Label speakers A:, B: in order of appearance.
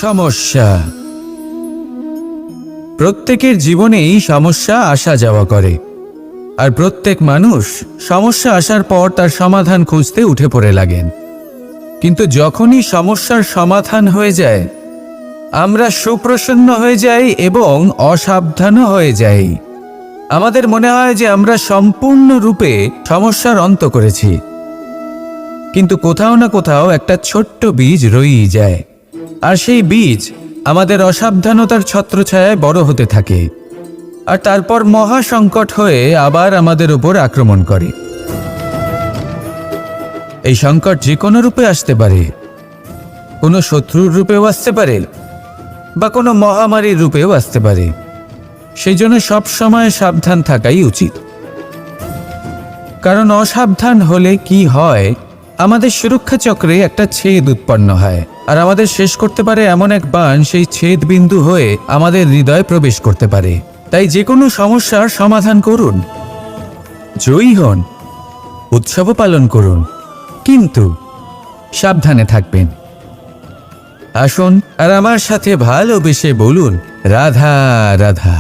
A: সমস্যা। প্রত্যেকের জীবনেই সমস্যা আসা যাওয়া করে, আর প্রত্যেক মানুষ সমস্যা আসার পর তার সমাধান খুঁজতে উঠে পড়ে লাগেন। কিন্তু যখনই সমস্যার সমাধান হয়ে যায়, আমরা সুপ্রসন্ন হয়ে যাই এবং অসাবধানও হয়ে যাই। আমাদের মনে হয় যে আমরা সম্পূর্ণরূপে সমস্যার অন্ত করেছি, কিন্তু কোথাও না কোথাও একটা ছোট্ট বীজ রয়েই যায়, আর সেই বীজ আমাদের অসাবধানতার ছত্রছায়ায় বড় হতে থাকে, আর তারপর মহা সংকট হয়ে আবার আমাদের উপর আক্রমণ করে। এই সংকট যে কোনো রূপে আসতে পারে, কোনো শত্রুর রূপেও আসতে পারে, বা কোনো মহামারীর রূপেও আসতে পারে। সেই জন্য সবসময় সাবধান থাকাই উচিত, কারণ অসাবধান হলে কি হয়, আমাদের সুরক্ষা চক্রে একটা ছেদ উৎপন্ন হয়, আর আমাদের শেষ করতে পারে এমন এক বাণ সেই ছেদ বিন্দু হয়ে আমাদের হৃদয়ে প্রবেশ করতে পারে। তাই যে কোনো সমস্যার সমাধান করুন, জয়ী হন, উৎসবও পালন করুন, কিন্তু সাবধানে থাকবেন। আসুন আর আমার সাথে ভালোবেসে বলুন, রাধা রাধা।